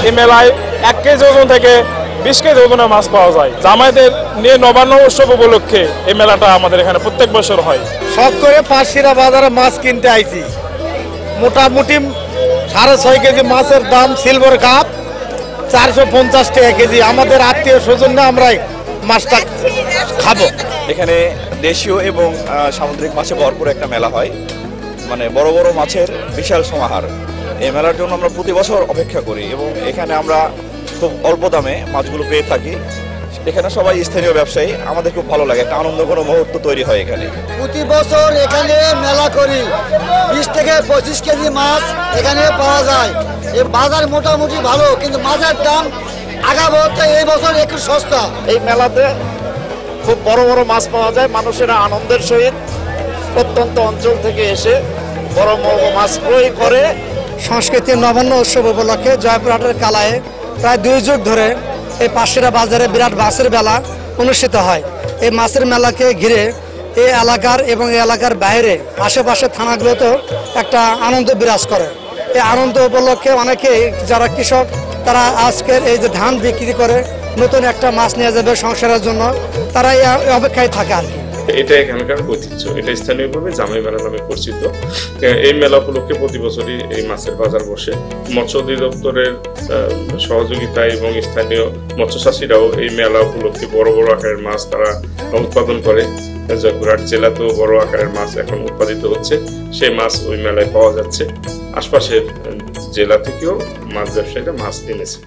এই মেলায় 1 কেজি ওজন থেকে 20 কেজি ওজনের মাছ পাওয়া যায়। জামাইদের নিয়ে নবান্ন উৎসব উপলক্ষে এই মেলাটা আমাদের এখানে প্রত্যেক বছর হয়। শখ করে পাঁচশিরা বাজারে মাছ কিনতে আইছি। মোটামুটি 6.5 কেজি মাছের দাম, সিলভার কাপ 450 টাকা কেজি। আমাদের আত্মীয় স্বজন না, আমরা মাছটা খাবো। এখানে দেশীয় এবং সামুদ্রিক মাছে ভরপুর একটা মেলা হয়, মানে বড় বড় মাছের বিশাল সমাহার। এই মেলার জন্য আমরা প্রতি বছর অপেক্ষা করি এবং এখানে আমরা খুব অল্প দামে মাছগুলো পেয়ে থাকি। এখানে সবাই স্থানীয় ব্যবসায়ী, আমাদের খুব ভালো লাগে, একটা আনন্দঘন মুহূর্ত তৈরি হয় এখানে। প্রতি বছর এখানে মেলা করি, 20 থেকে 25 কেজি মাছ এখানে পাওয়া যায়। এই বাজার মোটামুটি ভালো, কিন্তু মাছের দাম আগামী এই বছর একটু সস্তা। এই মেলাতে খুব বড় বড় মাছ পাওয়া যায়। মানুষেরা আনন্দের সহিত প্রত্যন্ত অঞ্চল থেকে এসে বড় বড় মাছ ক্রয় করে। সংস্কৃতির নবান্ন উৎসব উপলক্ষে জয়পুরহাটের কালায়ে প্রায় 2 যুগ ধরে এই পাঁচশিরা বাজারে বিরাট মাছের মেলা অনুষ্ঠিত হয়। এই মাছের মেলাকে ঘিরে এই এলাকার এবং এই এলাকার বাইরে আশেপাশের থানাগুলোতেও একটা আনন্দ বিরাজ করে। এই আনন্দ উপলক্ষে অনেকে যারা কৃষক, তারা আজকের এই যে ধান বিক্রি করে নতুন একটা মাছ নিয়ে যাবে সংসারের জন্য, তারা এই অপেক্ষায় থাকে আর কি। এটা এখানকার ঐতিহ্য, এটা স্থানীয়ভাবে জামাই মেলা নামে পরিচিত। এই মেলা উপলক্ষে প্রতি বছরই এই মাছের বাজার বসে। মৎস্য অধিদপ্তরের সহযোগিতায় এবং স্থানীয় মৎস্যচাষীরাও এই মেলা উপলক্ষে বড় বড় আকারের মাছ তারা উৎপাদন করে। জয়পুরহাট জেলাতেও বড় আকারের মাছ এখন উৎপাদিত হচ্ছে, সেই মাছ ওই মেলায় পাওয়া যাচ্ছে। আশপাশের জেলা থেকেও মাছ ব্যবসায়ীরা মাছ এনেছে।